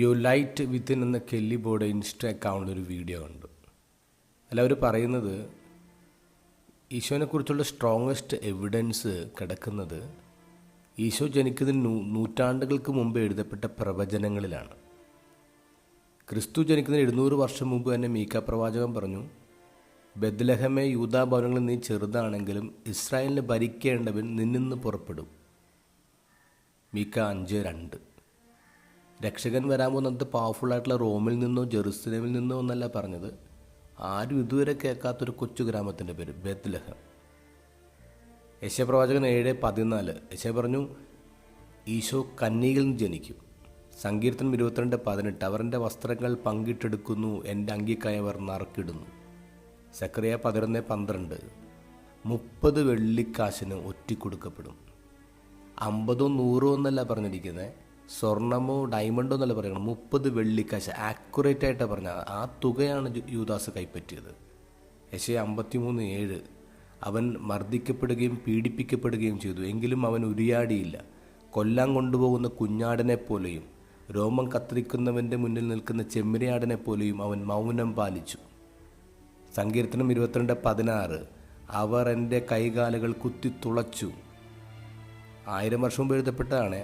U light within എന്ന Kelly board insta അക്കൗണ്ടിൽ ഒരു വീഡിയോ ഉണ്ട്. അല്ല, അവർ പറയുന്നത് ഈശോനെക്കുറിച്ചുള്ള സ്ട്രോങ്ങസ്റ്റ് എവിഡൻസ് കിടക്കുന്നത് ഈശോ ജനിക്കുന്നതിന് നൂറ്റാണ്ടുകൾക്ക് മുമ്പ് എഴുതപ്പെട്ട പ്രവചനങ്ങളിലാണ്. ക്രിസ്തു ജനിക്കുന്നതിന് 700 വർഷം മുമ്പ് തന്നെ മീക്ക പ്രവാചകൻ പറഞ്ഞു, ബെത്ലഹമേ യൂദാ ഭവനങ്ങളിൽ നീ ചെറുതാണെങ്കിലും ഇസ്രായേലിനെ ഭരിക്കേണ്ടവൻ നിന്നിന്ന് പുറപ്പെടും. മീക്ക 5:2. രക്ഷകൻ വരാൻ പോകുന്നത് പവർഫുള്ളായിട്ടുള്ള റോമിൽ നിന്നോ ജെറുസലേമിൽ നിന്നോ എന്നല്ല പറഞ്ഞത്, ആരും ഇതുവരെ കേൾക്കാത്തൊരു കൊച്ചു ഗ്രാമത്തിൻ്റെ പേര് ബെത്ലഹം. യെശയ്യാ പ്രവാചകൻ 7:14 യെശയ്യാ പറഞ്ഞു, ഈശോ കന്യകയിൽ നിന്ന് ജനിക്കും. സങ്കീർത്തനം 22:18 അവർ എൻ്റെ വസ്ത്രങ്ങൾ പങ്കിട്ടെടുക്കുന്നു, എൻ്റെ അങ്കിക്കായി അവർ നറുക്കിടുന്നു. സക്കറിയ 11:12 30 വെള്ളിക്കാശിന് ഒറ്റിക്കൊടുക്കപ്പെടും. 50 100 എന്നല്ല പറഞ്ഞിരിക്കുന്നത്, സ്വർണമോ ഡയമണ്ടോ എന്നല്ല പറയണം, 30 വെള്ളിക്കാശ് ആക്യുറേറ്റ് ആയിട്ടാണ് പറഞ്ഞത്. ആ തുകയാണ് യൂദാസ് കൈപ്പറ്റിയത്. യെശയ്യാ 53:7 അവൻ മർദ്ദിക്കപ്പെടുകയും പീഡിപ്പിക്കപ്പെടുകയും ചെയ്തു, എങ്കിലും അവൻ ഉരിയാടിയില്ല. കൊല്ലാൻ കൊണ്ടുപോകുന്ന കുഞ്ഞാടിനെ പോലെയും രോമം കത്തിരിക്കുന്നവൻ്റെ മുന്നിൽ നിൽക്കുന്ന ചെമ്മരിയാടിനെ പോലെയും അവൻ മൗനം പാലിച്ചു. സങ്കീർത്തനം 22:16 അവർ എൻ്റെ കൈകാലുകൾ കുത്തിത്തുളച്ചു. 1000 വർഷം മുമ്പ് എഴുതപ്പെട്ടതാണ്.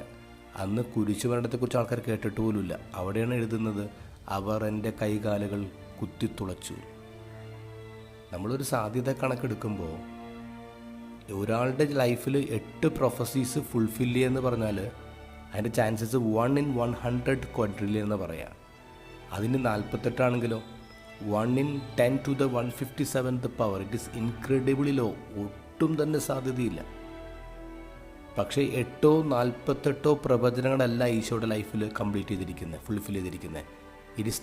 അന്ന് കുരിശുമരണത്തെക്കുറിച്ച് ആൾക്കാർ കേട്ടിട്ട് പോലുമില്ല. അവിടെയാണ് എഴുതുന്നത്, അവർ എൻ്റെ കൈകാലുകൾ കുത്തിത്തുളച്ചു. നമ്മളൊരു സാധ്യത കണക്കെടുക്കുമ്പോൾ ഒരാളുടെ ലൈഫിൽ 8 പ്രൊഫസീസ് ഫുൾഫിൽ ചെയ്യുമെന്ന് പറഞ്ഞാൽ അതിൻ്റെ ചാൻസസ് 1 in 100 ക്വാഡ്രില്യൻ എന്ന് പറയാം. അതിന് 48 ആണെങ്കിലോ 1 in 10 to the 157th power. It is incredibly low. ഒട്ടും തന്നെ സാധ്യതയില്ല. പക്ഷേ 8 48 പ്രവചനങ്ങളല്ല ഈശോയുടെ ലൈഫിൽ കംപ്ലീറ്റ് ചെയ്തിരിക്കുന്നത്, ഫുൾഫിൽ ചെയ്തിരിക്കുന്നത്. ഇറ്റ് ഈസ്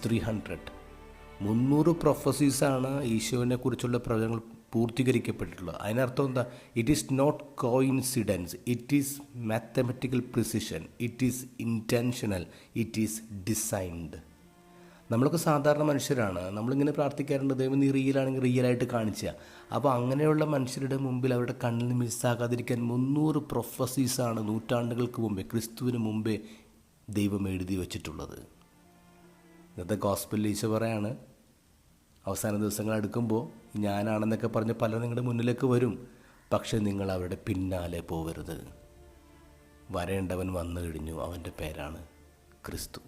300 പ്രൊഫസീസാണ് ഈശോനെ കുറിച്ചുള്ള പ്രവചനങ്ങൾ പൂർത്തീകരിക്കപ്പെട്ടിട്ടുള്ളത്. അതിനർത്ഥം എന്താ? It is not coincidence, it is mathematical precision, it is intentional, it is designed. നമ്മളൊക്കെ സാധാരണ മനുഷ്യരാണ്. നമ്മളിങ്ങനെ പ്രാർത്ഥിക്കാറുണ്ട്, ദൈവം നീ റിയലാണെങ്കിൽ റിയലായിട്ട് കാണിക്കുക. അപ്പോൾ അങ്ങനെയുള്ള മനുഷ്യരുടെ മുമ്പിൽ അവരുടെ കണ്ണിൽ നിന്ന് മിസ്സാകാതിരിക്കാൻ 300 പ്രൊഫസീസാണ് നൂറ്റാണ്ടുകൾക്ക് മുമ്പേ, ക്രിസ്തുവിന് മുമ്പേ ദൈവം എഴുതി വച്ചിട്ടുള്ളത്. ഇന്നത്തെ ഗോസ്പലിൽ ഈശോ പറയാണ്, അവസാന ദിവസങ്ങൾ അടുക്കുമ്പോൾ ഞാനാണെന്നൊക്കെ പറഞ്ഞ് പലരും നിങ്ങളുടെ മുന്നിലേക്ക് വരും, പക്ഷെ നിങ്ങൾ അവരുടെ പിന്നാലെ പോകരുത്. വരേണ്ടവൻ വന്നു കഴിഞ്ഞു, അവൻ്റെ പേരാണ് ക്രിസ്തു.